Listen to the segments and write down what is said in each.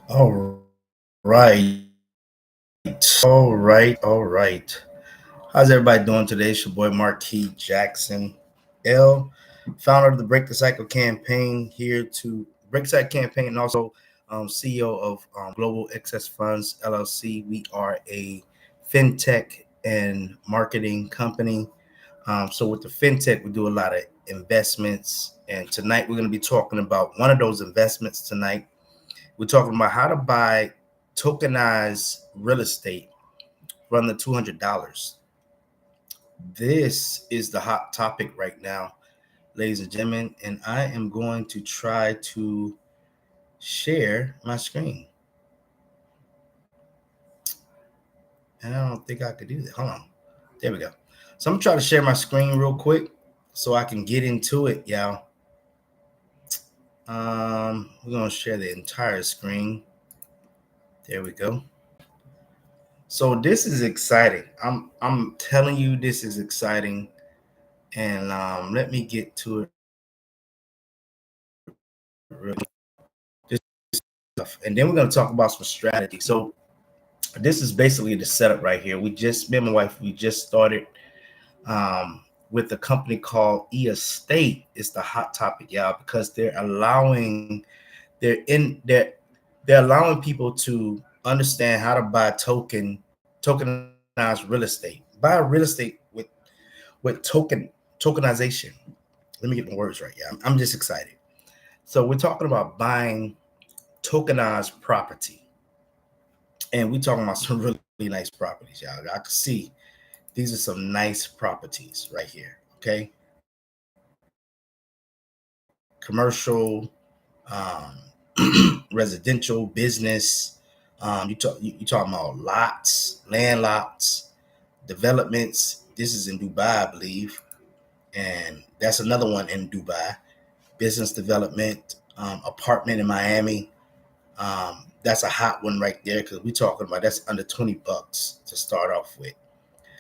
All right. All right. How's everybody doing today? It's your boy Marquis Jackson L, founder of the Break the Cycle campaign, here to Break the Cycle campaign, and also CEO of Global Excess Funds LLC. We are a fintech and marketing company. So with the fintech, we do a lot of investments, and tonight we're going to be talking about one of those investments tonight. We're talking about how to buy tokenized real estate for under $200. This is the hot topic right now, ladies and gentlemen, and I am going to try to share my screen. And I don't think I could do that. Hold on. There we go. So I'm going to try to share my screen real quick so I can get into it, y'all. We're going to share the entire screen. There we go. So this is exciting. I'm telling you, this is exciting. And let me get to it. This stuff, and then we're going to talk about some strategy. So this is basically the setup right here. Me and my wife, we just started with a company called E-Estate. It's the hot topic, y'all, because they're allowing people to understand how to buy tokenized real estate. Buy real estate with tokenization. Let me get my words right. Yeah, I'm just excited. So we're talking about buying tokenized property, and we're talking about some really nice properties, y'all. I can see these are some nice properties right here. Okay, commercial, residential, business. You talking about lots, land lots, developments. This is in Dubai, I believe, and that's another one in Dubai. Business development, apartment in Miami. That's a hot one right there because we're talking about that's under $20 to start off with.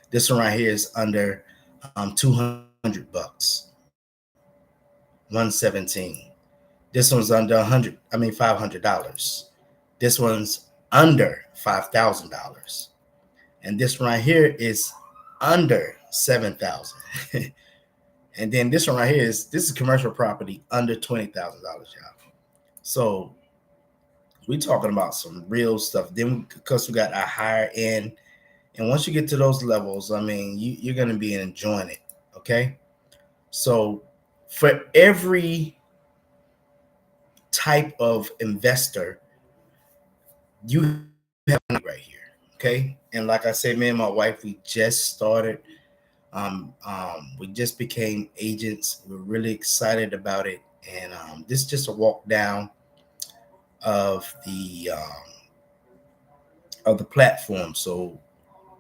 This one right here is under $200, 117. This one's under $500. This one's under $5,000, and this one right here is under 7,000. And then this one right here is commercial property under $20,000, y'all. So we talking about some real stuff. Then because we got a higher end, and once you get to those levels, I mean, you're going to be enjoying it. Okay, so for every type of investor, you have money right here. Okay, and like I said, me and my wife, we just started. We just became agents. We're really excited about it, and this is just a walk down of the platform. So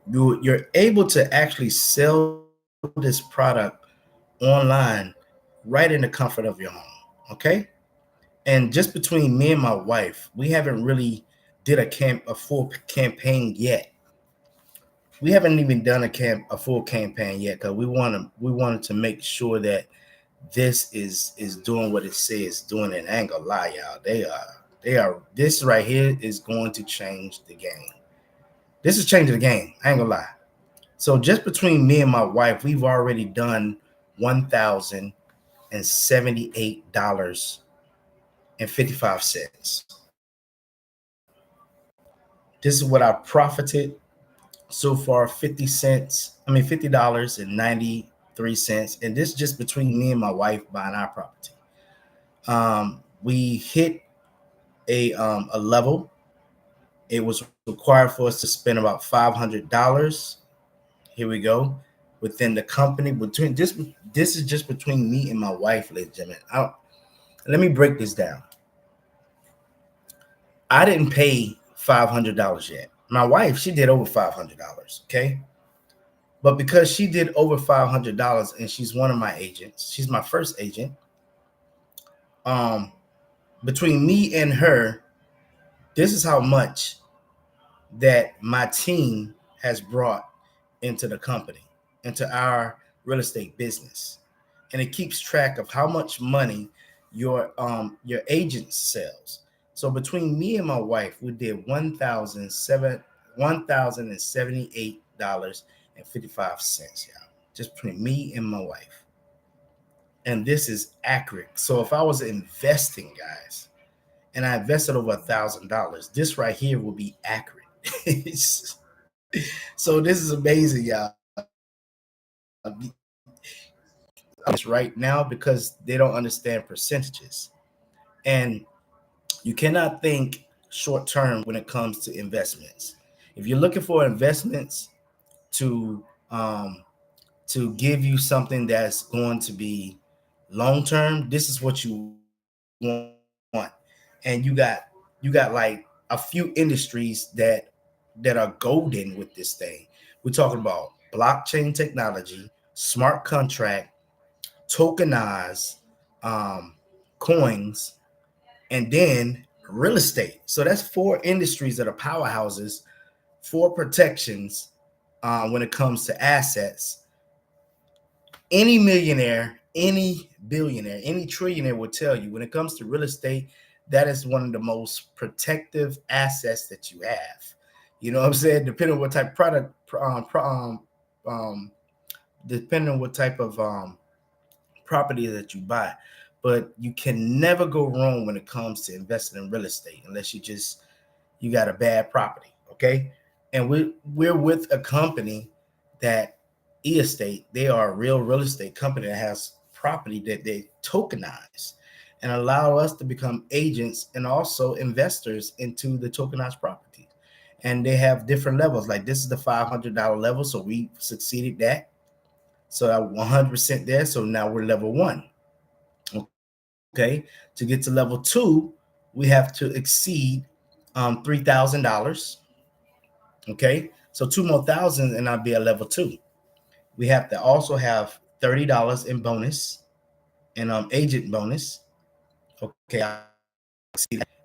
you're able to actually sell this product online right in the comfort of your home. Okay, and just between me and my wife, we haven't really did a full campaign yet. We haven't even done a full campaign yet because we wanted to make sure that this is doing what it says doing. And I ain't gonna lie, y'all, they are this right here is going to change the game. This is changing the game. I ain't gonna lie. So just between me and my wife, we've already done $1,078.55. This is what I profited so far, 50 cents. I mean $50.93. And this is just between me and my wife buying our property. We hit a level. It was required for us to spend about $500. Here we go. Within the company, this is just between me and my wife, ladies and gentlemen. Let me break this down. I didn't pay $500 yet. My wife, she did over $500. Okay, but because she did over $500 and she's one of my agents, she's my first agent. Um, Between me and her, this is how much that my team has brought into the company, into our real estate business, and it keeps track of how much money your agent sells. So between me and my wife, we did $1,078.55, y'all. Just between me and my wife. And this is accurate. So if I was investing, guys, and I invested over $1,000, this right here will be accurate. So this is amazing, y'all. This right now because they don't understand percentages. And you cannot think short term when it comes to investments. If you're looking for investments to um, to give you something that's going to be long term, this is what you want. And you got like a few industries that are golden with this thing. We're talking about blockchain technology, smart contract, tokenize coins, and then real estate. So that's four industries that are powerhouses, four protections when it comes to assets. Any millionaire, any billionaire, any trillionaire will tell you when it comes to real estate, that is one of the most protective assets that you have. You know what I'm saying? Depending on what type of product, um, depending on what type of property that you buy. But you can never go wrong when it comes to investing in real estate unless you got a bad property. Okay. And we're with a company that estate, they are a real estate company that has property that they tokenize and allow us to become agents and also investors into the tokenized property. And they have different levels. Like this is the $500 level. So we succeeded that. So at 100% there. So now we're level one. Okay. To get to level two, we have to exceed $3,000. Okay. So two more thousand and I'll be at level two. We have to also have $30 in bonus and agent bonus. Okay.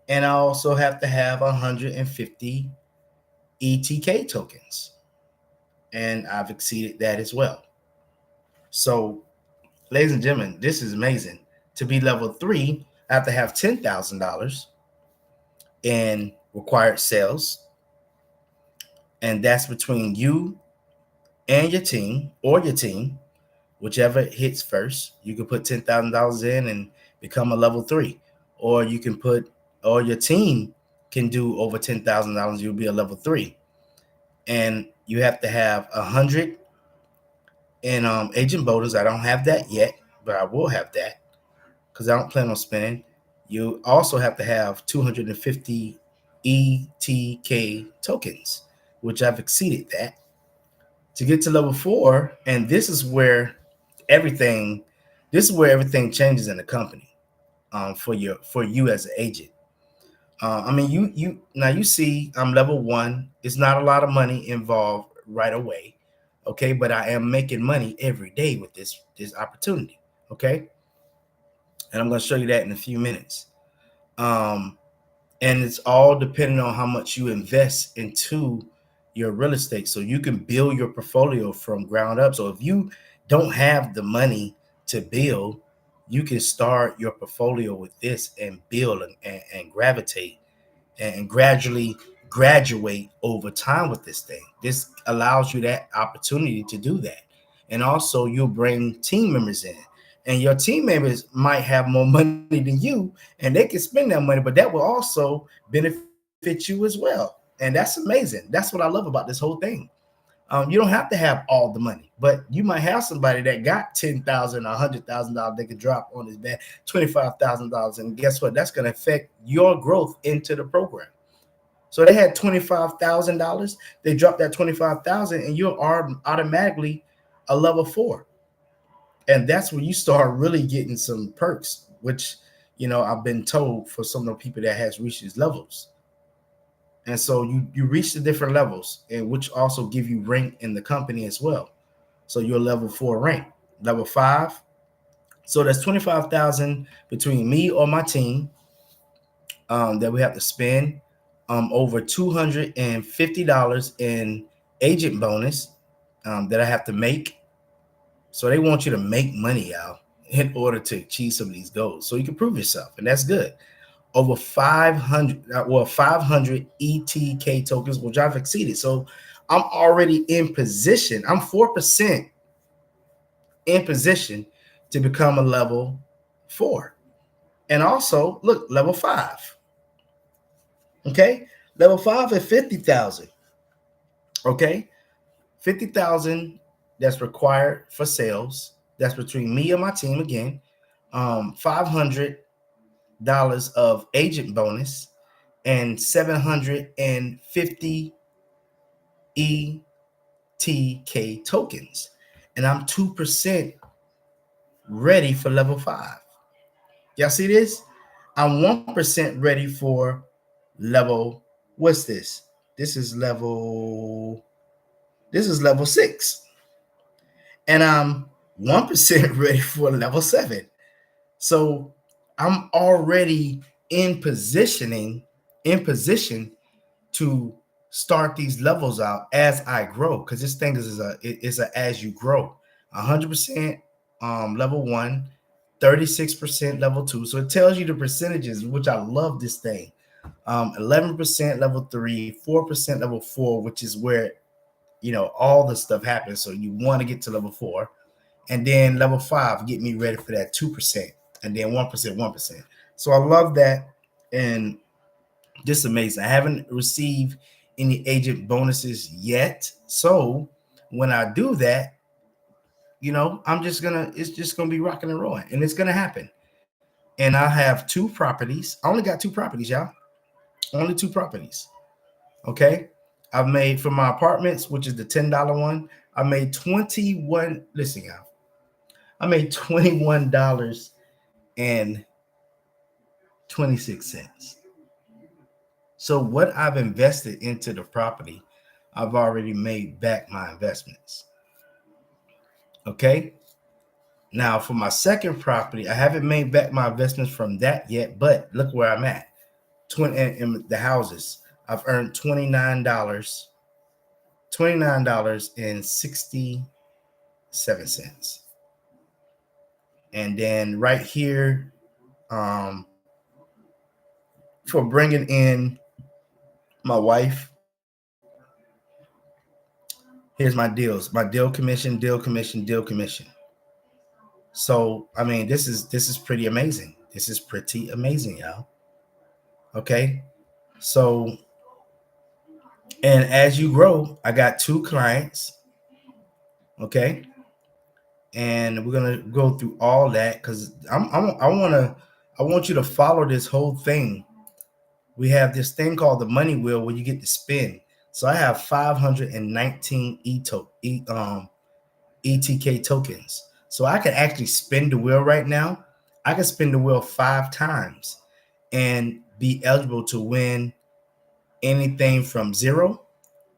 And I also have to have 150 ETK tokens. And I've exceeded that as well. So, ladies and gentlemen, this is amazing. To be level three, I have to have $10,000 in required sales. And that's between you and your team, whichever hits first. You can put $10,000 in and become a level three, or you can or your team can do over $10,000. You'll be a level three, and you have to have 100 in agent bonus. I don't have that yet, but I will have that because I don't plan on spending. You also have to have 250 ETK tokens, which I've exceeded that to get to level four. And everything this is where everything changes in the company for you as an agent. I mean, you now you see I'm level one. It's not a lot of money involved right away, okay, but I am making money every day with this opportunity, okay, and I'm going to show you that in a few minutes. um and it's all depending on how much you invest into your real estate so you can build your portfolio from ground up. So if you don't have the money to build, you can start your portfolio with this and build and gravitate and gradually graduate over time with this thing. This allows you that opportunity to do that. And also you'll bring team members in. And your team members might have more money than you and they can spend that money, but that will also benefit you as well. And that's amazing. That's what I love about this whole thing. You don't have to have all the money, but you might have somebody that got $10,000 or $100,000 they could drop on his back, $25,000, and guess what? That's going to affect your growth into the program. So they had $25,000, they dropped that 25,000, and you're automatically a level four, and that's when you start really getting some perks, which I've been told for some of the people that has reached these levels. And so you reach the different levels, and which also give you rank in the company as well. So you're level four rank, level five. So that's 25,000 between me or my team that we have to spend. Over $250 in agent bonus that I have to make. So they want you to make money, y'all, in order to achieve some of these goals. So you can prove yourself, and that's good. over 500, 500 ETK tokens, which I've exceeded. So I'm already in position. I'm 4% in position to become a level 4. And also, look, level 5. Okay? Level 5 is 50,000. Okay? 50,000 that's required for sales. That's between me and my team again. $500 of agent bonus and 750 ETK tokens. And I'm 2% ready for level 5. Y'all see this? I'm 1% ready for level, what's this? This is level 6. And I'm 1% ready for level 7. So I'm already in position to start these levels out as I grow, because this thing is a as you grow. 100% level 1, 36% level 2. So it tells you the percentages, which I love this thing. 11% level 3, 4% level 4, which is where all the stuff happens. So you want to get to level 4, and then level 5 get me ready for that 2%, and then 1%, 1%. So I love that, and just amazing. I haven't received any agent bonuses yet, so when I do that, it's just gonna be rocking and rolling, and it's gonna happen. And I have 2 properties. I only got 2 properties, y'all. Only 2 properties. Okay. I've made for my apartments, which is the $10 one. I made 21. Listen, y'all. I made $21.26. So what I've invested into the property, I've already made back my investments. Okay. Now for my second property, I haven't made back my investments from that yet, but look where I'm at. In the houses, I've earned $29.67. And then right here, for bringing in my wife, here's my deals, my deal commission, deal commission, deal commission. So I mean, this is pretty amazing. This is pretty amazing, y'all. Okay. So, and as you grow, I got 2 clients. Okay. And we're gonna go through all that because I want you to follow this whole thing. We have this thing called the money wheel where you get to spin. So I have 519 ETK tokens. So I can actually spin the wheel right now. I can spin the wheel 5 times and be eligible to win anything from $0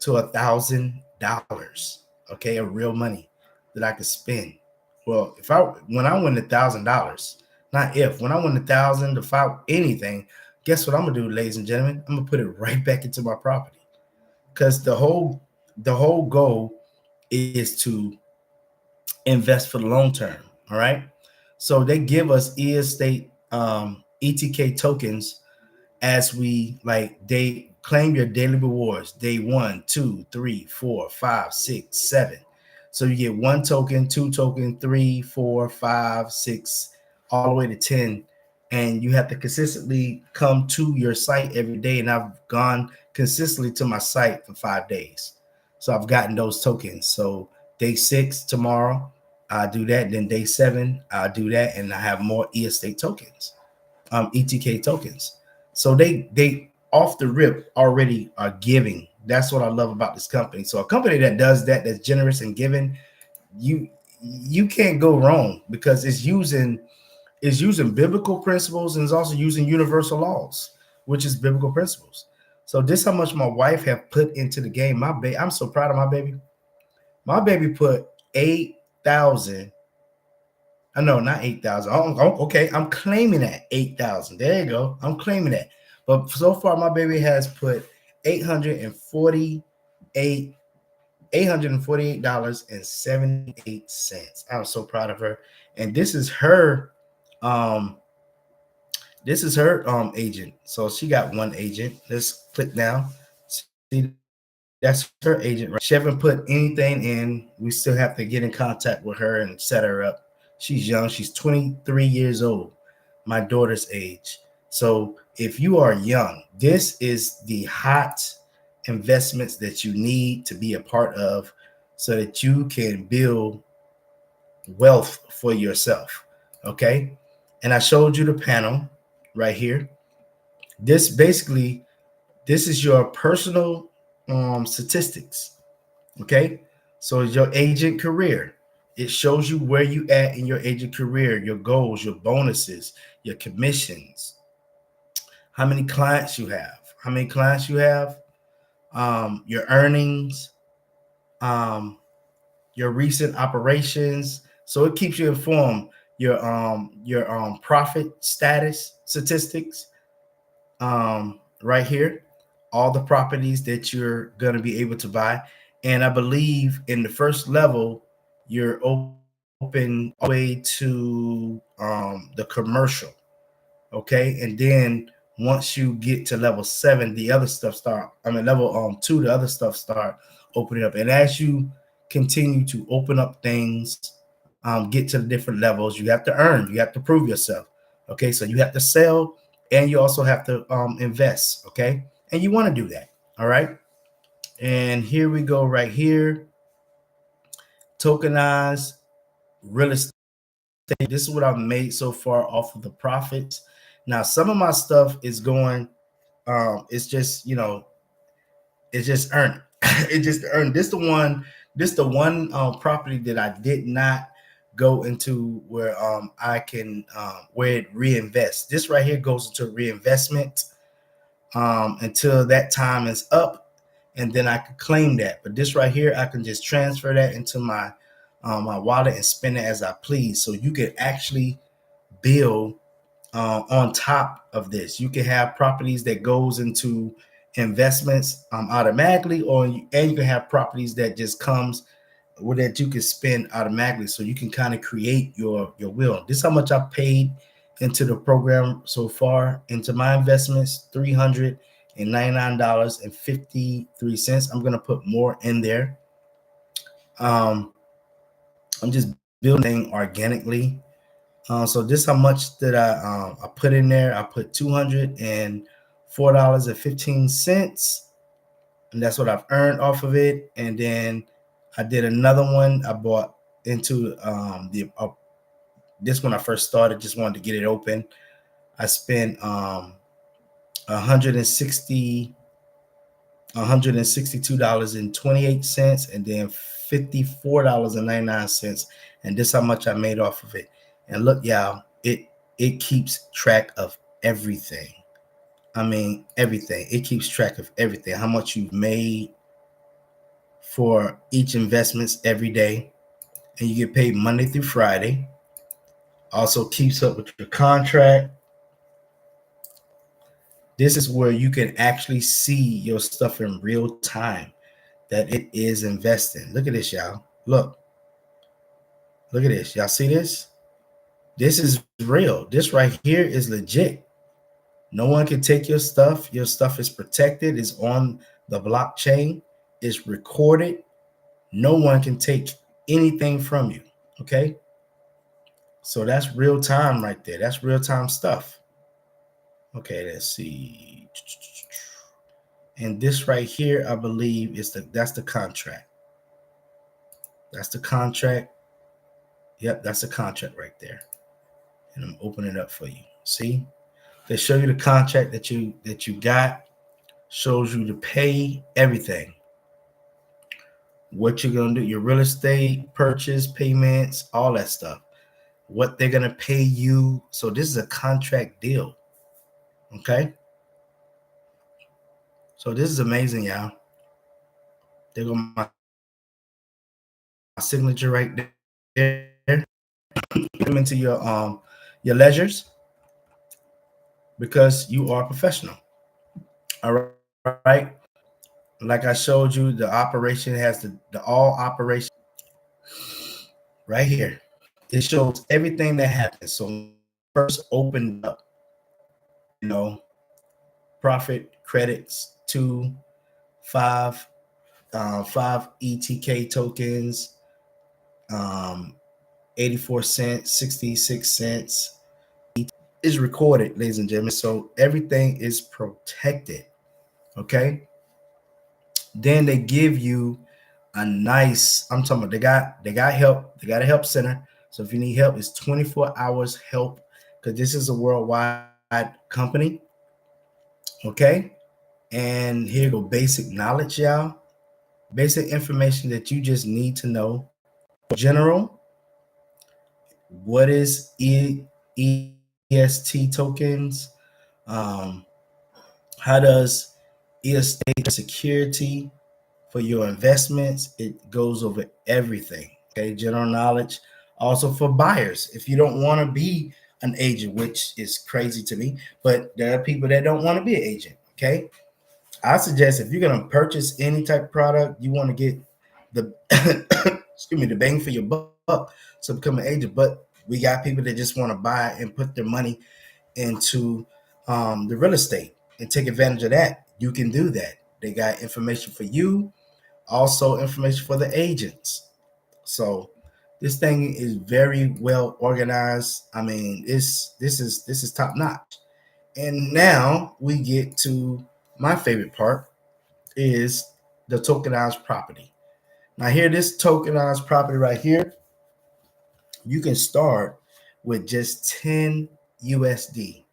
to $1,000. Okay, of real money that I could spend. Well, when I win $1,000, not if, when I win 1,000 to 5 anything, guess what I'm gonna do, ladies and gentlemen? I'm gonna put it right back into my property, because the whole goal is to invest for the long term. All right. So they give us estate ETK tokens as we they claim your daily rewards day 1, 2, 3, 4, 5, 6, 7. So you get 1 token, 2 token, 3, 4, 5, 6, all the way to 10. And you have to consistently come to your site every day. And I've gone consistently to my site for 5 days. So I've gotten those tokens. So day 6 tomorrow, I do that. Then day 7, I do that. And I have more estate tokens, ETK tokens. So they off the rip already are giving. That's what I love about this company. So a company that does that, that's generous and giving, you can't go wrong, because it's using biblical principles, and it's also using universal laws, which is biblical principles. So this is how much my wife have put into the game. I'm so proud of my baby. My baby put 8,000. No, not 8,000. Okay, I'm claiming that 8,000. There you go. I'm claiming that. But so far, my baby has put $848.78. I'm so proud of her. And this is her This is her agent. So she got one agent. Let's click now. See, that's her agent, right? She haven't put anything in. We still have to get in contact with her and set her up. She's young. She's 23 years old, my daughter's age. So if you are young, this is the hot investments that you need to be a part of so that you can build wealth for yourself. Okay. And I showed you the panel right here. This basically, this is your personal statistics. Okay. So it's your agent career. It shows you where you at in your agent career, your goals, your bonuses, your commissions, how many clients you have, your earnings, um, your recent operations. So it keeps you informed. Your profit status statistics, right here, all the properties that you're going to be able to buy. And I believe in the first level, you're open all the way to the commercial. Okay. And then once you get to level 7, the other stuff start, I mean, level 2, the other stuff start opening up. And as you continue to open up things, get to the different levels, you have to earn, you have to prove yourself. Okay. So you have to sell and you also have to invest. Okay. And you want to do that. All right. And here we go right here. Tokenized real estate. This is what I've made so far off of the profits. Now, some of my stuff is going, it's just, it's just earned. It just earned. This the one property that I did not go into where I can where it reinvests. This right here goes into reinvestment until that time is up, and then I could claim that. But this right here, I can just transfer that into my wallet and spend it as I please. So you can actually build on top of this. You can have properties that goes into investments automatically, and you can have properties that just comes where that you can spend automatically. So you can kind of create your will. This is how much I paid into the program so far into my investments: $399.53. I'm gonna put more in there. I'm just building organically. So this how much that I put in there. I put $204.15, and that's what I've earned off of it. And then I did another one. I bought into the this when I first started. Just wanted to get it open. I spent 160 $162.28, and then $54.99. And this how much I made off of it. And look, y'all, it keeps track of everything. I mean, everything. It keeps track of everything. How much you've made for each investments every day. And you get paid Monday through Friday. Also keeps up with your contract. This is where you can actually see your stuff in real time, that it is investing. Look at this, y'all. Look at this. Y'all see this? This is real. This right here is legit. No one can take your stuff. Your stuff is protected. It's on the blockchain. It's recorded. No one can take anything from you. Okay. So that's real time right there. That's real time stuff. Okay, let's see. And this right here, I believe, that's the contract. That's the contract. Yep, that's the contract right there. And I'm opening it up for you. See? They show you the contract that you got, shows you to pay everything. What you're gonna do, your real estate purchase, payments, all that stuff. What they're gonna pay you. So this is a contract deal. Okay. So this is amazing, y'all. There go my signature right there. Put them into your ledgers because you are professional. All right. Like I showed you, the operation has the all operation right here. It shows everything that happens. So first opened up, profit credits to five 5 ETK tokens, 84 cents, 66 cents is recorded, ladies and gentlemen. So everything is protected. Okay. Then they give you a nice, I'm talking about they got help, they got a help center. So if you need help, it's 24 hours help because this is a worldwide company. Okay. And here go basic knowledge, y'all. Basic information that you just need to know. General, what is EST tokens? Um, how does EST security for your investments? It goes over everything. Okay, general knowledge. Also for buyers, if you don't want to be an agent, which is crazy to me, but there are people that don't want to be an agent. Okay, I suggest if you're gonna purchase any type of product, you want to get the excuse me, the bang for your buck to become an agent. But we got people that just want to buy and put their money into the real estate and take advantage of that. You can do that. They got information for you, also information for the agents. So this thing is very well organized. I mean, this is top notch. And now we get to my favorite part is the tokenized property. Now here, this tokenized property right here, you can start with just 10 USD.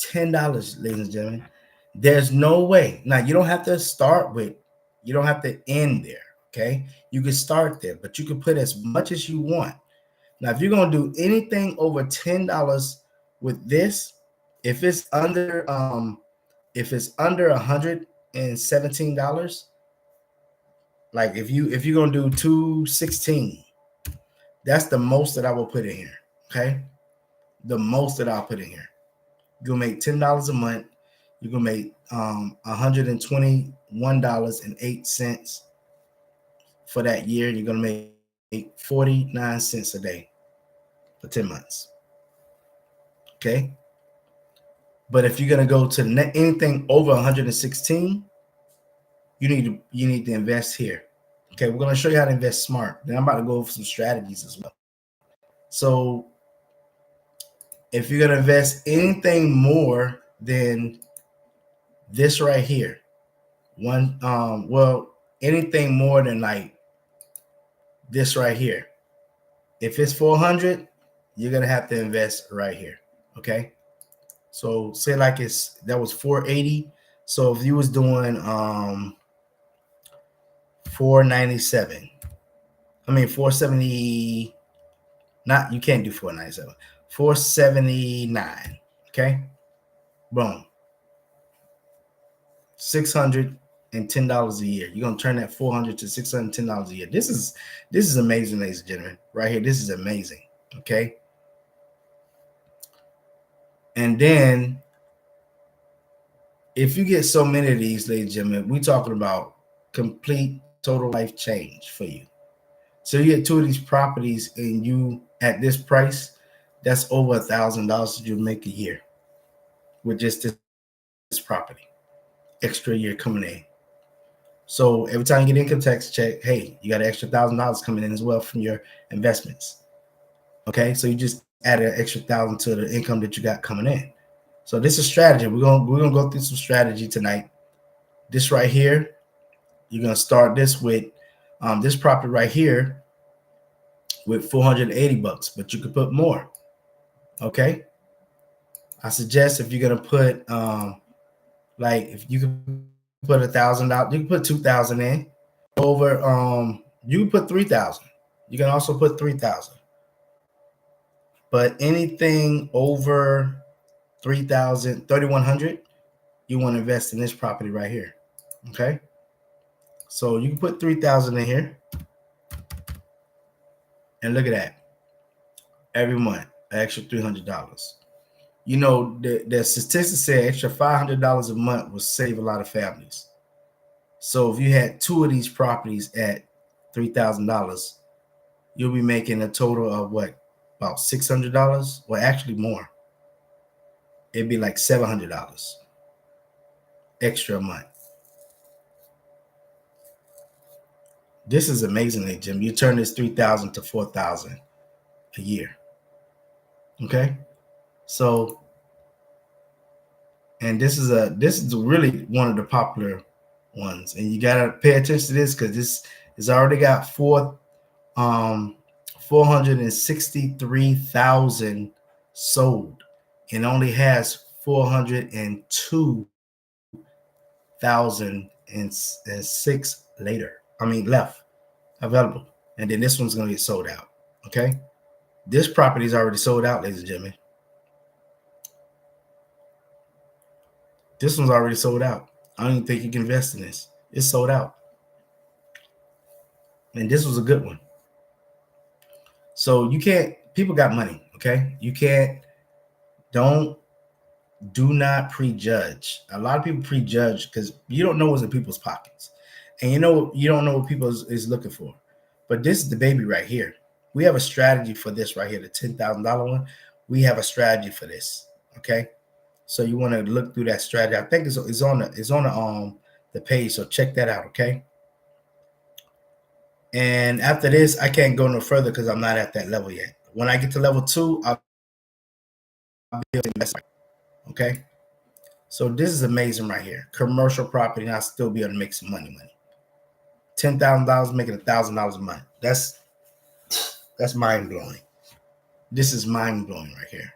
$10, ladies and gentlemen. There's no way. Now you don't have to start with, you don't have to end there. Okay. You can start there, but you can put as much as you want. Now, if you're gonna do anything over $10 with this, if it's under $117, like if you're gonna do 216, that's the most that I will put in here. Okay, the most that I'll put in here. You're gonna make $10 a month. You're gonna make $121.08 for that year. You're gonna make 49 cents a day for 10 months. Okay. But if you're gonna go to anything over 116, you need to invest here. Okay, we're gonna show you how to invest smart. Then I'm about to go over some strategies as well. So if you're gonna invest anything more than this right here, anything more than like this right here, if it's 400, you're gonna have to invest right here. Okay, so say like that was 480. So if you was doing 497, I mean 470, not, you can't do 497, 479. Okay, boom, $610 a year. You're gonna turn that 400 to $610 a year. This is amazing, ladies and gentlemen. Right here, this is amazing. Okay, and then if you get so many of these, ladies and gentlemen, we're talking about complete total life change for you. So you get 2 of these properties, and you at this price, that's over $1,000 you'll make a year with just this property. Extra year coming in. So every time you get income tax check, hey, you got an extra $1,000 coming in as well from your investments. Okay, so you just added an extra 1,000 to the income that you got coming in. So this is strategy. We're gonna go through some strategy tonight. This right here, you're gonna start this with this property right here with $480, but you could put more. Okay, I suggest if you're gonna put like if you can put $1,000, you can put 2,000 in. Over you can put 3,000. You can also put 3,000. But anything over 3,000, 3,100, you want to invest in this property right here. Okay, so you can put 3,000 in here, and look at that. Every month, an extra $300. You know, the statistics say extra $500 a month will save a lot of families. So if you had 2 of these properties at $3,000, you'll be making a total of what, about $600? Well, actually more. it'd be like $700 extra a month. This is amazingly, Jim. You turn this 3,000 to 4,000 a year. Okay, so and this is really one of the popular ones, and you gotta pay attention to this because this has already got 463,000 sold, and only has 402,006 left available, and then this one's gonna get sold out. Okay, this property is already sold out, ladies and gentlemen. This one's already sold out. I don't even think you can invest in this. It's sold out. And this was a good one. So you can't, people got money, okay? You can't, do not prejudge. A lot of people prejudge because you don't know what's in people's pockets. And you don't know what people is looking for. But this is the baby right here. We have a strategy for this right here, the $10,000 one. We have a strategy for this, okay? So you want to look through that strategy. I think it's on the page. So check that out, okay? And after this, I can't go no further because I'm not at that level yet. When I get to level 2, I'll be able to invest. Okay. So this is amazing right here. Commercial property, and I'll still be able to make some money. $10,000 making $1,000 a month. That's mind blowing. This is mind blowing right here.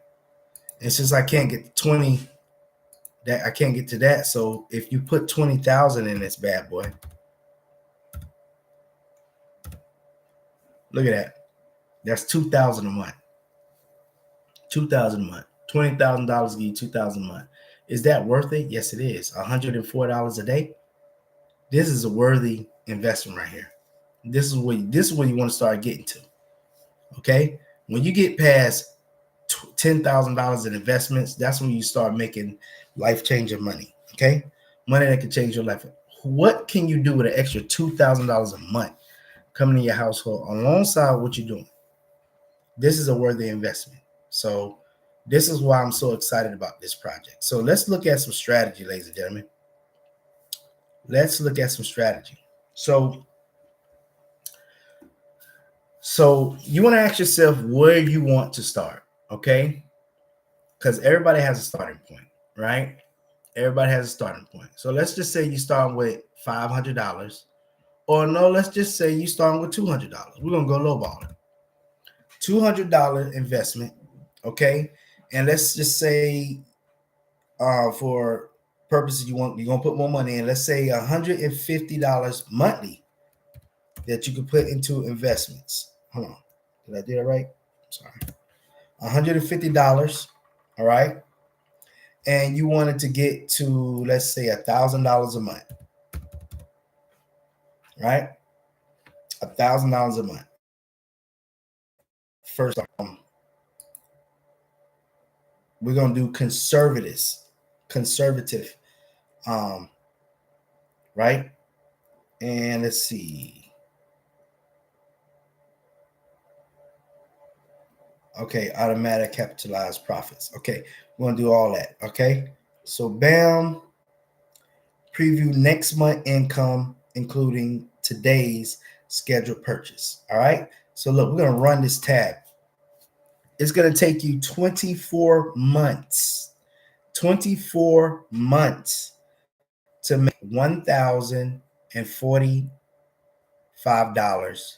And since I can't get 20, that I can't get to that. So if you put 20,000 in this bad boy, look at that. That's 2,000 a month. 2,000 a month. $20,000 give you 2,000 a month. Is that worth it? Yes, it is. $104 a day. This is a worthy investment right here. This is where you want to start getting to. Okay, when you get past $10,000 in investments, that's when you start making life-changing money. Okay, money that can change your life. What can you do with an extra $2,000 a month coming in your household alongside what you're doing? This is a worthy investment. So this is why I'm so excited about this project. So let's look at some strategy, ladies and gentlemen. Let's look at some strategy. So you want to ask yourself where you want to start, okay? Because everybody has a starting point, right? Everybody has a starting point. So let's just say you start with $500, or no, let's just say you start with $200. We're gonna go lowball. $200 investment, okay? And let's just say, for purposes you're gonna put more money in. Let's say $150 monthly that you can put into investments. Hold on, did I do that right? Sorry, $150. All right, and you wanted to get to, let's say, $1,000 a month, right? $1,000 a month. First, we're gonna do conservative, right? And let's see. Okay, automatic capitalized profits. Okay, we're gonna do all that. Okay, so bam, preview next month income, including today's scheduled purchase. All right, so look, we're gonna run this tab. It's gonna take you 24 months. 24 months to make $1,045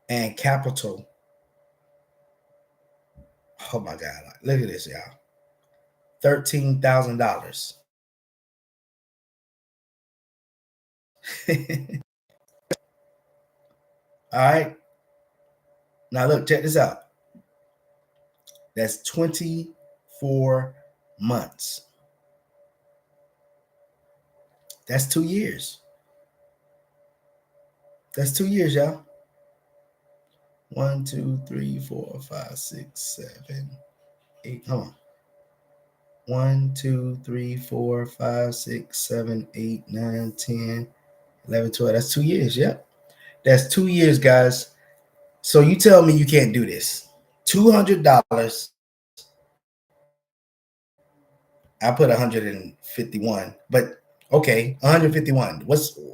and capital. Oh my God, look at this, y'all. $13,000. All right. Now look, check this out. That's 24 months. That's 2 years. That's 2 years, y'all. 1, 2, 3, 4, 5, 6, 7, 8. Hold on. 1, 2, 3, 4, 5, 6, 7, 8, 9, 10, 11, 12. That's 2 years. Yep. That's 2 years, guys. So you tell me you can't do this. $200 I put 151, but okay, 151.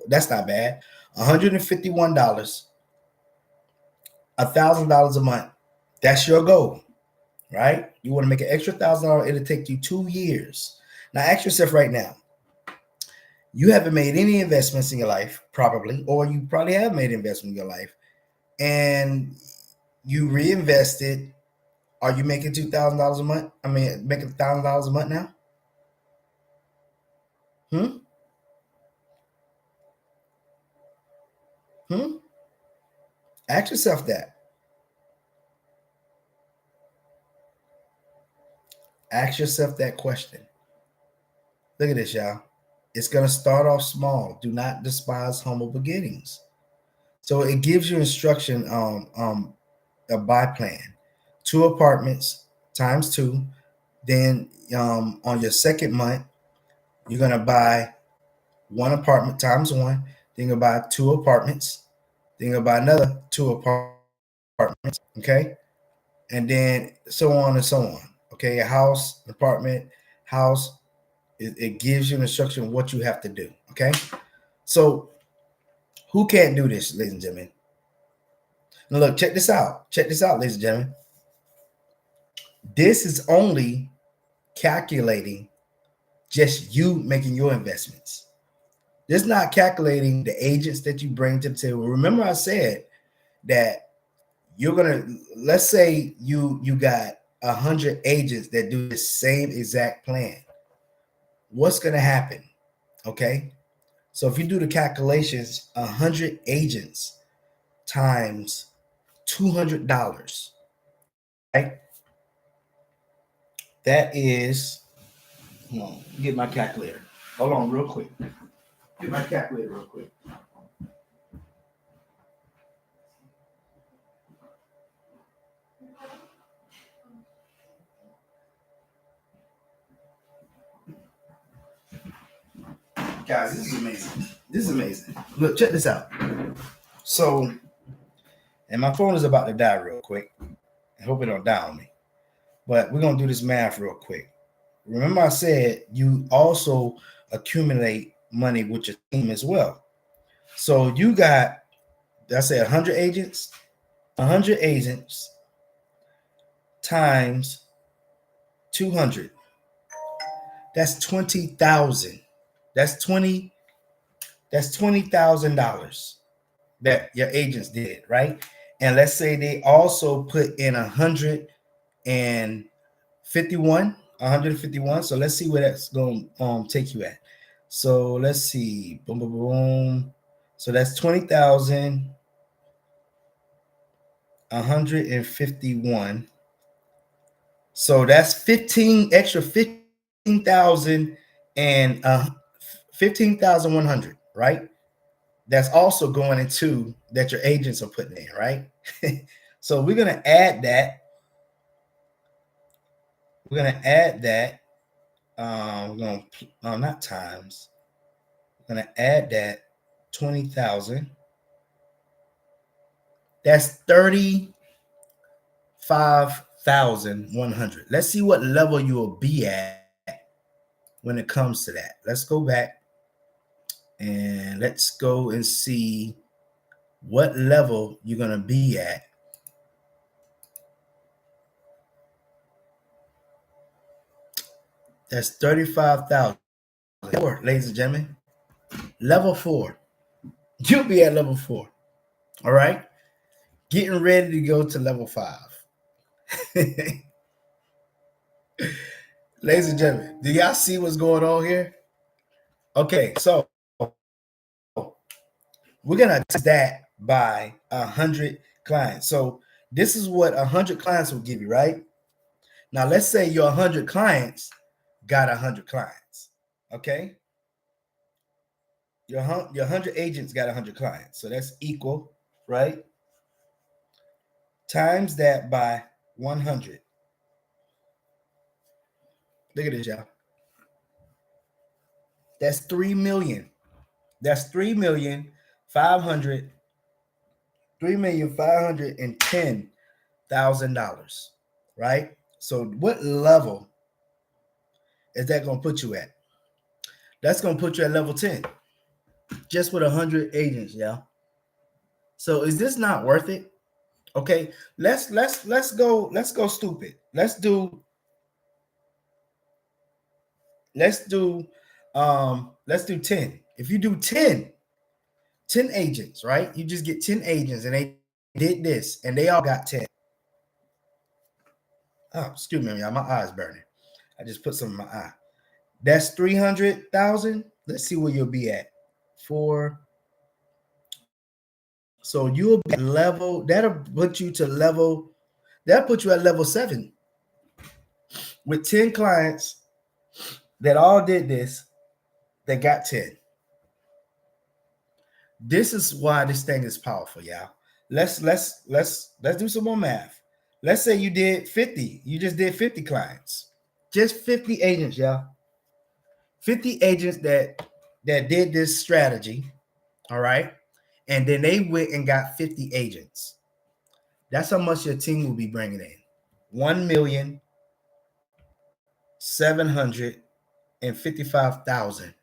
That's not bad. $151, $1,000 a month. That's your goal, right? You want to make an extra $1,000. It'll take you 2 years. Now, ask yourself right now. You haven't made any investments in your life, probably, or you probably have made investment in your life, and you reinvested. Are you making $2,000 a month? I mean, making $1,000 a month now? Hmm. Hmm. Ask yourself that. Ask yourself that question. Look at this, y'all. It's gonna start off small. Do not despise humble beginnings. So it gives you instruction a buy plan. 2 apartments times two. Then on your second month, you're gonna buy 1 apartment times one. Then you're gonna buy 2 apartments. Then you're gonna buy another 2 apartments. Okay, and then so on and so on. Okay, a house, apartment, house. It gives you an instruction of what you have to do. Okay, so who can't do this, ladies and gentlemen? Now look, check this out. Check this out, ladies and gentlemen. This is only calculating just you making your investments. This is not calculating the agents that you bring to the table. Remember, I said that you're gonna, let's say you got 100 agents that do the same exact plan. What's gonna happen? Okay, so if you do the calculations, 100 agents times $200, right? That is, hold on, get my calculator. Hold on, real quick. Get my calculator real quick. Guys, this is amazing. This is amazing. Look, check this out. So, and my phone is about to die real quick. I hope it don't die on me. But we're gonna do this math real quick. Remember, I said you also accumulate money with your team as well. So you got, I said 100 agents, 100 agents times 200. That's 20,000. That's 20. That's $20,000 that your agents did, right? And let's say they also put in 151. So let's see where that's going to take you at. So let's see. Boom, boom, boom. So that's 20,000, 151. So that's 15,000 and 15,100, right? That's also going into that your agents are putting in, right? So we're gonna add that. We're gonna add that. We're gonna not times. We're gonna add that 20,000. That's 35,100. Let's see what level you will be at when it comes to that. Let's go back and let's go and see what level you're gonna be at. That's 35,000. Ladies and gentlemen, level 4. You'll be at level 4. All right. Getting ready to go to level 5. Ladies and gentlemen, do y'all see what's going on here? Okay, so we're gonna test that by 100 clients. So this is what 100 clients will give you, right? Now let's say your 100 clients got 100 clients. Okay, your 100 agents got 100 clients, so that's equal, right? Times that by 100. Look at this, y'all. That's 3 million. That's 3,500,000. $3,510,000, right? So what level is that going to put you at? That's going to put you at level 10, just with 100 agents, yeah. So is this not worth it? Okay, let's go stupid. Let's do 10. If you do 10 agents, right? You just get 10 agents and they did this and they all got 10. Oh, excuse me, y'all. My eye's burning. I just put some in my eye. That's 300,000. Let's see where you'll be at. So you'll be at level, that'll put you at level 7 with 10 clients that all did this, that got 10. This is why this thing is powerful, y'all. Let's do some more math. Let's say you did 50. You just did 50 clients. Just 50 agents, y'all. 50 agents that did this strategy, all right? And then they went and got 50 agents. That's how much your team will be bringing in. 1,755,000.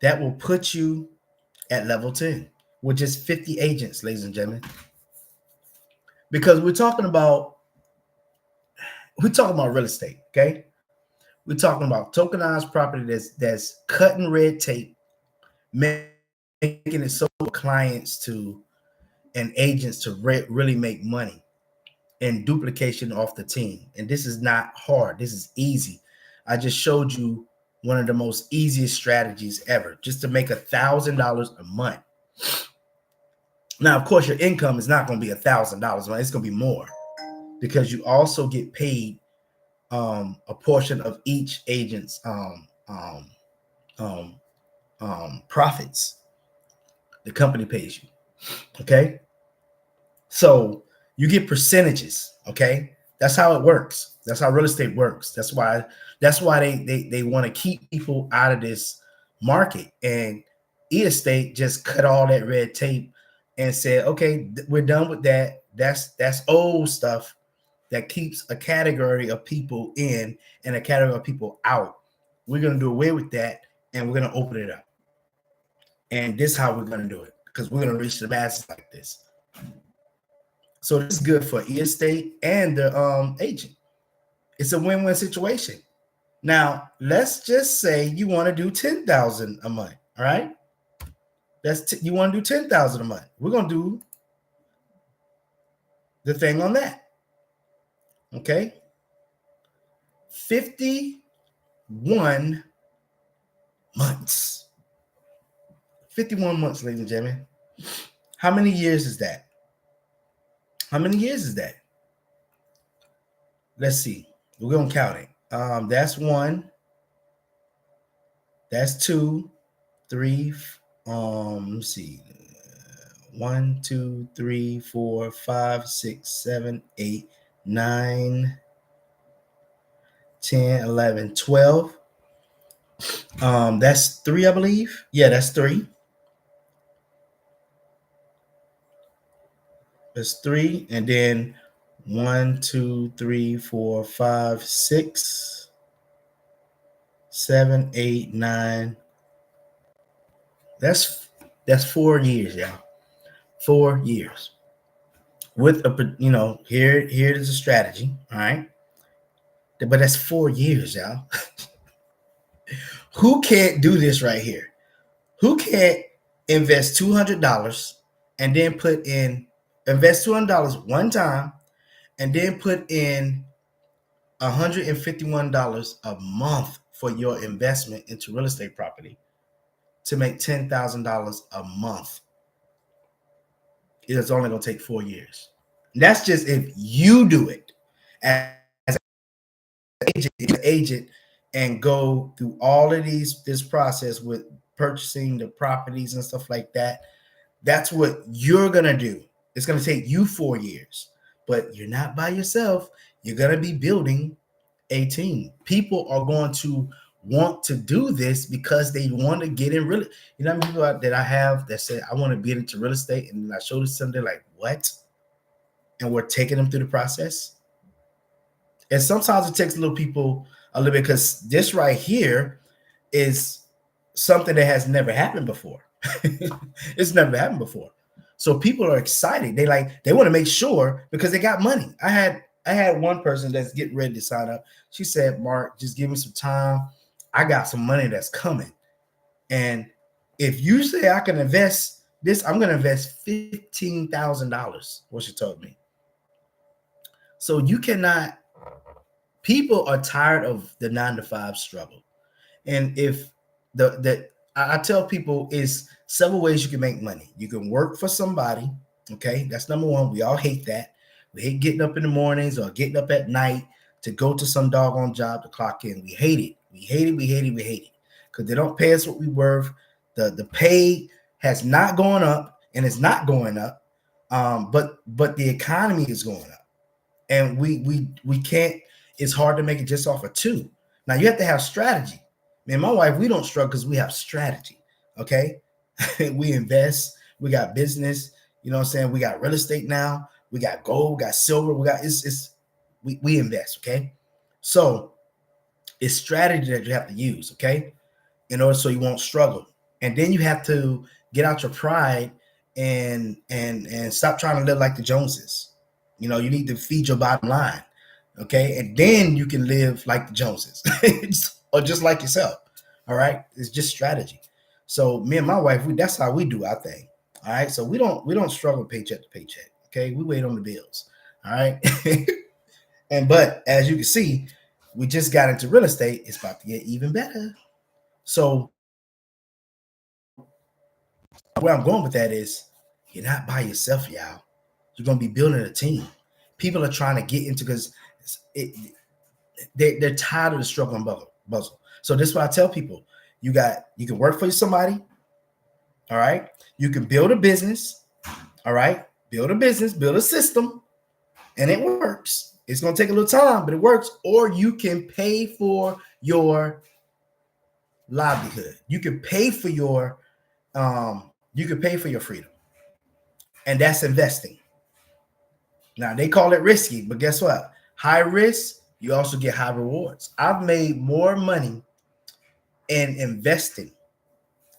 That will put you at level 10 with just 50 agents, ladies and gentlemen. Because we're talking about real estate, okay? We're talking about tokenized property that's cutting red tape, making it so clients to and agents to really make money and duplication off the team. And this is not hard. This is easy. I just showed you one of the most easiest strategies ever, just to make $1,000 a month. Now, of course, your income is not going to be $1,000 a month. It's going to be more because you also get paid a portion of each agent's profits. The company pays you. Okay. So you get percentages. Okay. That's how it works. That's how real estate works. That's why they want to keep people out of this market. And estate just cut all that red tape and said, okay, we're done with that. That's old stuff that keeps a category of people in and a category of people out. We're going to do away with that and we're going to open it up. And this is how we're going to do it because we're going to reach the masses like this. So this is good for estate and the agent. It's a win-win situation. Now, let's just say you want to do 10,000 a month. All right. You want to do 10,000 a month. We're going to do the thing on that. Okay. 51 months. 51 months, ladies and gentlemen. How many years is that? How many years is that? Let's see. We're going to count it. That's 1. That's 2, 3. Let's see. 1, 2, 3, 4, 5, 6, 7, 8, 9, 10, 11, 12. That's 3, I believe. Yeah, that's 3. That's 3. And then 1, 2, 3, 4, 5, 6, 7, 8, 9. That's 4 years, y'all. 4 years. With a, here's a strategy, all right? But that's 4 years, y'all. Who can't do this right here? Who can't invest $200 and then invest $200 one time and then put in $151 a month for your investment into real estate property to make $10,000 a month? It's only going to take 4 years. And that's just if you do it as an agent and go through all of this process with purchasing the properties and stuff like that. That's what you're going to do. It's going to take you 4 years, but you're not by yourself. You're going to be building a team. People are going to want to do this because they want to get in real. You know, people that I have that say, I want to get into real estate. And I showed it to them, they're like, what? And we're taking them through the process. And sometimes it takes a a little bit, because this right here is something that has never happened before. It's never happened before. So people are excited. They want to make sure because they got money. I had one person that's getting ready to sign up. She said, Mark, just give me some time. I got some money that's coming. And if you say I can invest this, I'm going to invest $15,000, what she told me. So you cannot, people are tired of the 9-to-5 struggle. And if I tell people is several ways you can make money. You can work for somebody. Okay. That's number one. We all hate that. We hate getting up in the mornings or getting up at night to go to some doggone job to clock in. We hate it. We hate it. We hate it. We hate it. Because they don't pay us what we worth. The pay has not gone up and it's not going up. But the economy is going up. And we can't, it's hard to make it just off of two. Now you have to have strategy. Me and my wife, we don't struggle because we have strategy. Okay. We invest, we got business, you know what I'm saying? We got real estate now, we got gold, we got silver, we invest. Okay. So it's strategy that you have to use, okay, in order so you won't struggle. And then you have to get out your pride and stop trying to live like the Joneses. You know, you need to feed your bottom line, okay, and then you can live like the Joneses or just like yourself. All right, it's just strategy. So me and my wife, that's how we do our thing. All right, so we don't struggle paycheck to paycheck. Okay, we wait on the bills. All right, but as you can see, we just got into real estate. It's about to get even better. So where I'm going with that is, you're not by yourself, y'all. You're gonna be building a team. People are trying to get into, because they're tired of the struggle and bustle. So this is what I tell people: you can work for somebody. All right, you can build a business. All right, build a business, build a system, and it works. It's gonna take a little time, but it works. Or you can pay for your livelihood. You can pay for your freedom, and that's investing. Now they call it risky, but guess what? High risk, you also get high rewards. I've made more money in investing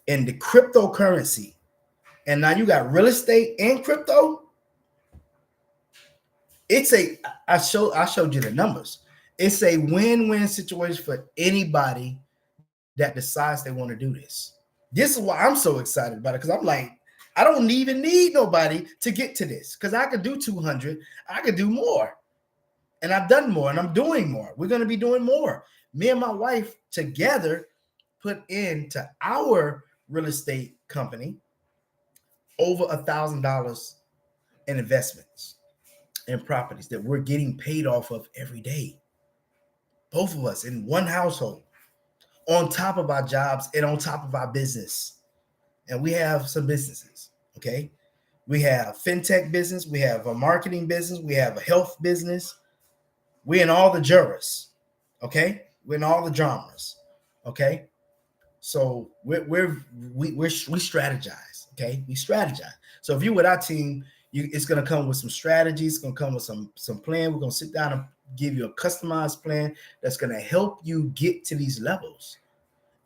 in the cryptocurrency, and now you got real estate and crypto. I showed you the numbers. It's a win-win situation for anybody that decides they want to do this. This is why I'm so excited about it, because I'm like, I don't even need nobody to get to this, because I could do 200, I could do more. And I've done more, and I'm doing more. We're going to be doing more. Me and my wife together put into our real estate company over $1,000 in investments and properties that we're getting paid off of every day. Both of us in one household, on top of our jobs and on top of our business. And we have some businesses, okay? We have fintech business, we have a marketing business, we have a health business. We're in all the genres, okay? We're in all the genres, okay? So we strategize, okay? We strategize. So if you're with our team, it's gonna come with some strategies. It's gonna come with some plan. We're gonna sit down and give you a customized plan that's gonna help you get to these levels.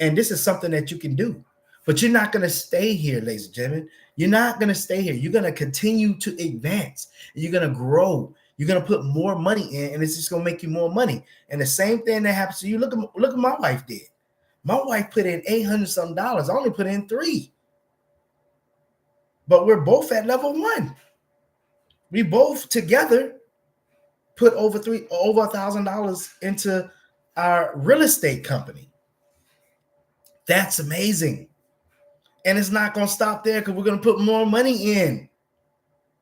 And this is something that you can do. But you're not gonna stay here, ladies and gentlemen. You're not gonna stay here. You're gonna continue to advance. You're gonna grow. You're gonna put more money in, and it's just gonna make you more money. And the same thing that happens to you. Look at my wife did. My wife put in $800 something. I only put in $3. But we're both at level 1. We both together put over $1,000 into our real estate company. That's amazing. And it's not gonna stop there, because we're gonna put more money in.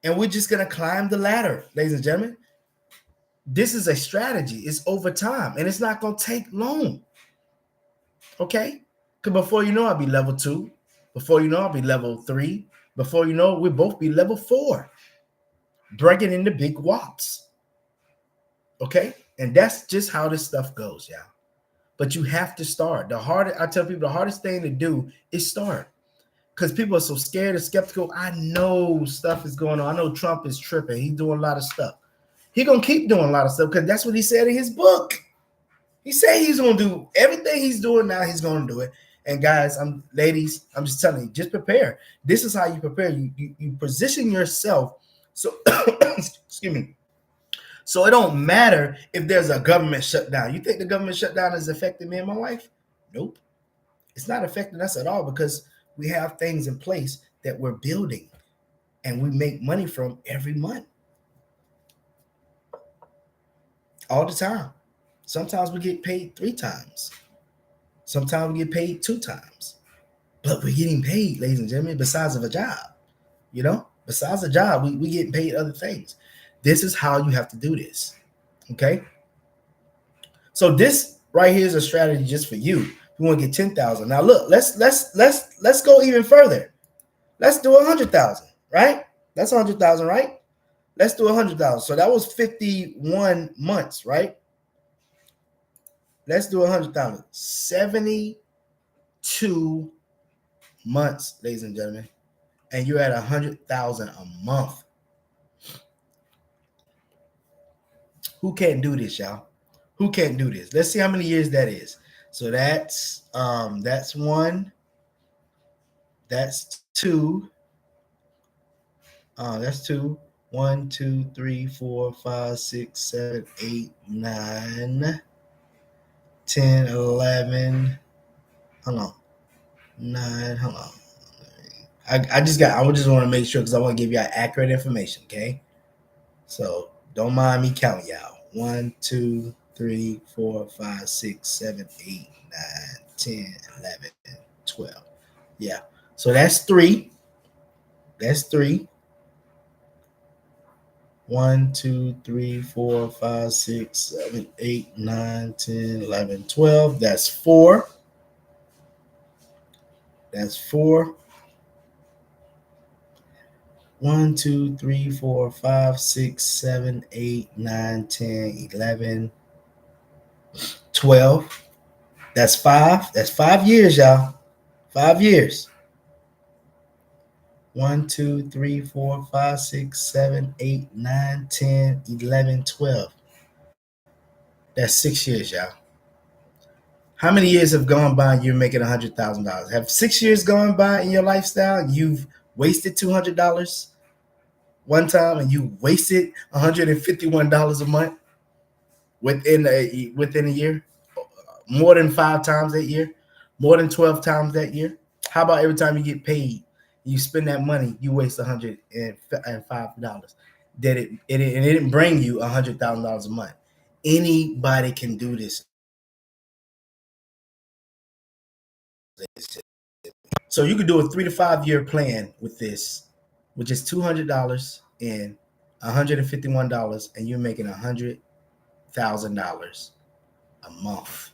And we're just gonna climb the ladder, ladies and gentlemen. This is a strategy. It's over time, and it's not gonna take long. Okay? Because before you know, I'll be level 2. Before you know, I'll be level 3. Before you know, we'll both be level 4. Breaking into big wops. Okay? And that's just how this stuff goes, y'all. But you have to start. I tell people the hardest thing to do is start. Because people are so scared and skeptical. I know stuff is going on. I know Trump is tripping. He's doing a lot of stuff. He's going to keep doing a lot of stuff, because that's what he said in his book. He said he's gonna do everything he's doing now. He's gonna do it. And guys, ladies, I'm just telling you, just prepare. This is how you prepare. You position yourself. So excuse me. So it don't matter if there's a government shutdown. You think the government shutdown is affecting me and my wife? Nope. It's not affecting us at all because we have things in place that we're building and we make money from every month. All the time. Sometimes we get paid 3 times. Sometimes we get paid 2 times. But we're getting paid, ladies and gentlemen, besides of a job. Besides a job, we get paid other things. This is how you have to do this. Okay. So this right here is a strategy just for you. You want to get 10,000. Now look, let's go even further. Let's do 100,000, right? That's 100,000, right? Let's do 100,000. So that was 51 months, right? Let's do 100,000. 72 months, ladies and gentlemen, and you're at 100,000 a month. Who can't do this, y'all? Who can't do this? Let's see how many years that is. So that's 1. That's 2. That's 2. 1, 2, 3, 4, 5, 6, 7, 8, 9, 10, 11. Hold on. 9. Hold on. I just want to make sure because I want to give you accurate information. Okay. So don't mind me counting y'all. 1, 2, 3, 4, 5, 6, 7, 8, 9, 10, 11, 12. Yeah. So that's 3. That's 3. 1, 2, 3, 4, 5, 6, 7, 8, 9, 10, 11, 12. That's 4. That's 4. 1, 2, 3, 4, 5, 6, 7, 8, 9, 10, 11, 12. That's 5. That's 5 years, y'all. 5 years. 1, 2, 3, 4, 5, 6, 7, 8, 9, 10, 11, 12. That's 6 years, y'all. How many years have gone by and you're making $100,000? Have 6 years gone by in your lifestyle and you've wasted $200 one time and you wasted $151 a month within a year? More than 5 times that year? More than 12 times that year? How about every time you get paid, you spend that money, you waste $105? It didn't bring you $100,000 a month. Anybody can do this. So you could do a 3 to 5 year plan with this, which is $200 and $151, and you're making $100,000 a month.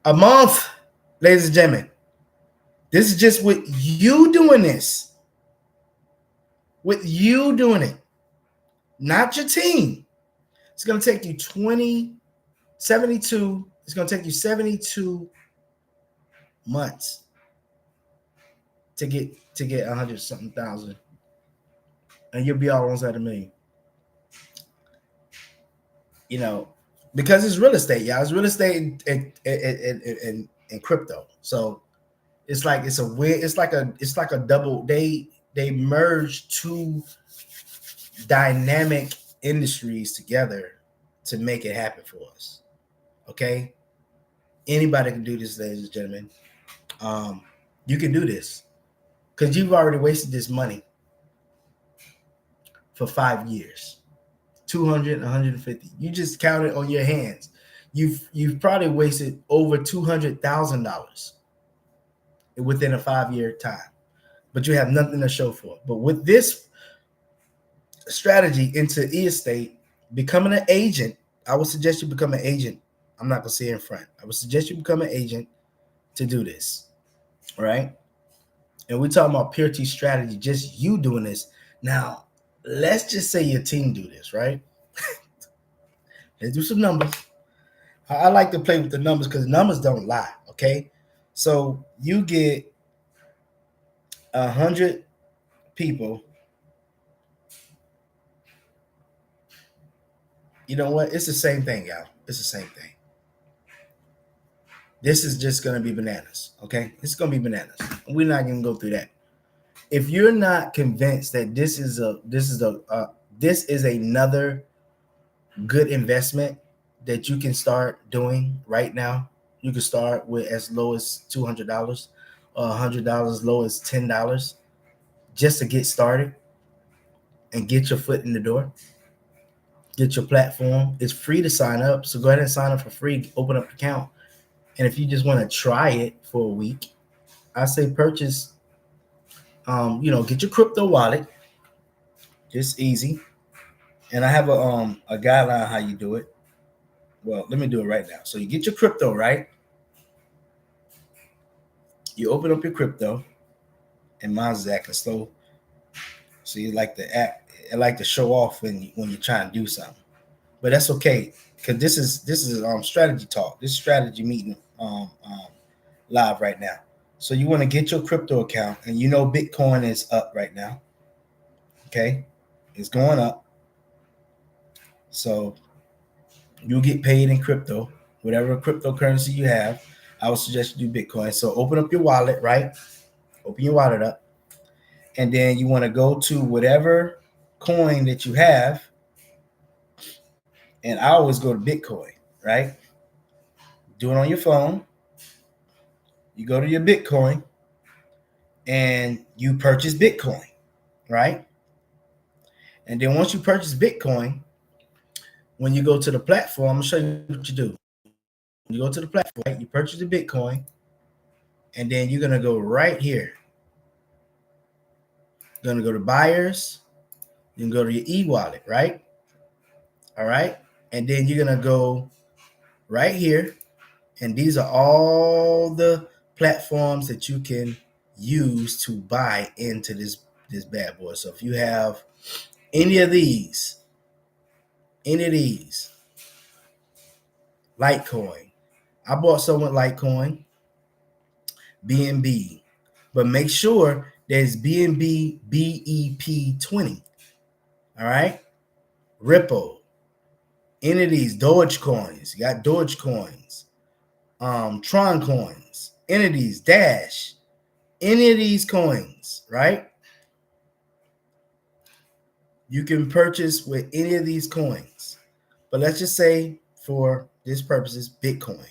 A month, ladies and gentlemen. This is just with you doing this. With you doing it, not your team. It's going to take you 72. It's going to take you 72 months to get 100 something thousand, and you'll be almost at $1 million. Because it's real estate, y'all. It's real estate and crypto. So it's like it's like a double. They merge 2 dynamic industries together to make it happen for us. Okay, anybody can do this, ladies and gentlemen. You can do this because you've already wasted this money for 5 years. 200, 150. You just count it on your hands. You've probably wasted over $200,000 within a 5-year time, but you have nothing to show for it. But with this strategy into estate, becoming an agent, I would suggest you become an agent. I'm not gonna say in front. I would suggest you become an agent to do this. All right. And we're talking about pure T strategy, just you doing this. Now, let's just say your team do this, right? Let's do some numbers. I like to play with the numbers because numbers don't lie. Okay. So you get 100 people. You know what? It's the same thing, y'all. It's the same thing. This is just going to be bananas. Okay, it's going to be bananas. We're not going to go through that. If you're not convinced that this is another good investment that you can start doing right now, you can start with as low as $200 or $100, low as $10, just to get started and get your foot in the door. Get your platform. It's free to sign up, so go ahead and sign up for free. Open up an account, and if you just want to try it for a week, I say purchase. Get your crypto wallet. It's easy, and I have a guideline how you do it. Well, let me do it right now. So you get your crypto, right? You open up your crypto, and mine's acting slow. So you like to act, I like to show off when you're trying to do something, but that's okay because this is strategy talk. This is strategy meeting live right now. So you want to get your crypto account, and Bitcoin is up right now. Okay, it's going up. So you'll get paid in crypto, whatever cryptocurrency you have. I would suggest you do Bitcoin. So open up your wallet, right? Open your wallet up. And then you want to go to whatever coin that you have. And I always go to Bitcoin, right? Do it on your phone. You go to your Bitcoin and you purchase Bitcoin, right? And then once you purchase Bitcoin, when you go to the platform, I'm going to show you what you do. You go to the platform, right? You purchase the Bitcoin, and then you're going to go right here. You're going to go to buyers. You can go to your e-wallet, right? All right. And then you're going to go right here. And these are all the platforms that you can use to buy into this bad boy. So if you have any of these, Litecoin, I bought some with Litecoin, BNB, but make sure there's BNB BEP20. All right, Ripple, any of these Dogecoins, you got Dogecoins, Tron coins, any of these Dash, any of these coins, right? You can purchase with any of these coins, but let's just say for this purposes, Bitcoin.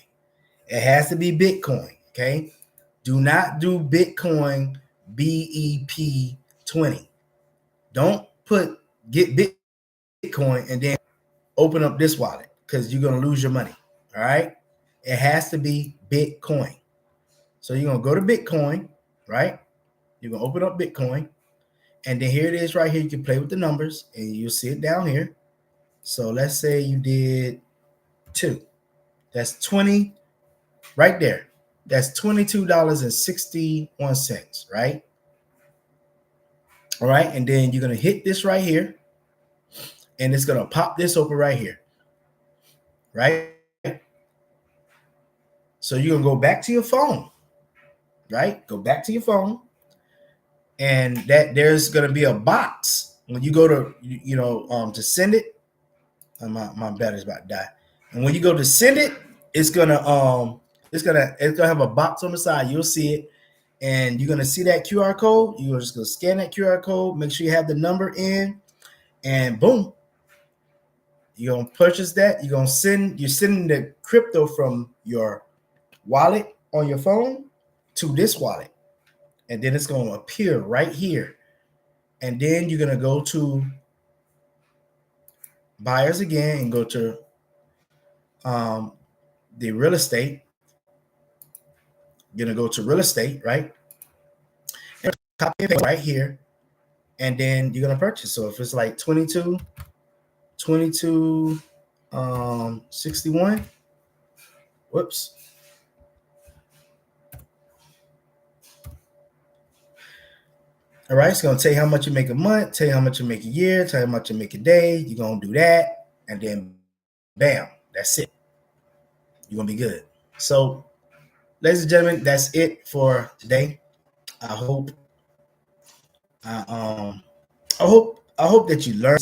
It has to be Bitcoin, okay? Do not do Bitcoin BEP20. Don't get Bitcoin and then open up this wallet because you're going to lose your money, all right? It has to be Bitcoin. So you're going to go to Bitcoin, right? You're going to open up Bitcoin, and then here it is right here. You can play with the numbers, and you'll see it down here. So let's say you did 2. That's 20 right there. That's $22.61, right? All right, and then you're going to hit this right here, and it's going to pop this open right here, right? So you're going to go back to your phone, right? Go back to your phone, and that there's going to be a box when you go to, to send it. My battery's about to die. And when you go to send it, it's gonna have a box on the side. You'll see it, and you're gonna see that QR code. You're just gonna scan that QR code. Make sure you have the number in, and boom, you're gonna purchase that. You're sending the crypto from your wallet on your phone to this wallet, and then it's gonna appear right here. And then you're gonna go to buyers again and go to the real estate. You're gonna go to real estate, right? And copy it right here, and then you're gonna purchase. So if it's like 61, whoops. All right, it's gonna tell you how much you make a month, tell you how much you make a year, tell you how much you make a day. You're gonna do that, and then bam, that's it. You're gonna be good. So, ladies and gentlemen, that's it for today. I hope I hope that you learned.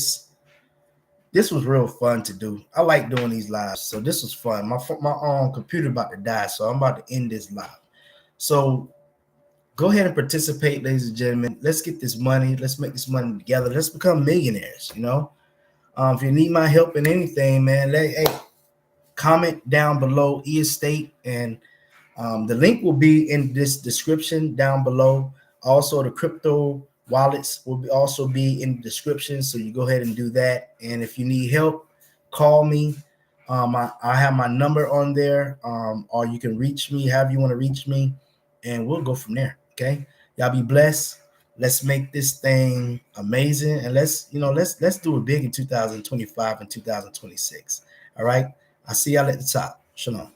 this was real fun to do. I like doing these lives, so this was fun. My computer about to die, so I'm about to end this live. So go ahead and participate, ladies and gentlemen. Let's get this money. Let's make this money together. Let's become millionaires. If you need my help in anything, man, hey, comment down below estate, and the link will be in this description down below. Also, the crypto wallets will also be in the description, so you go ahead and do that. And if you need help, call me. I have my number on there, or you can reach me however you want to reach me, and we'll go from there. Okay, y'all be blessed. Let's make this thing amazing, and let's do it big in 2025 and 2026. All right, I see y'all at the top. Shalom.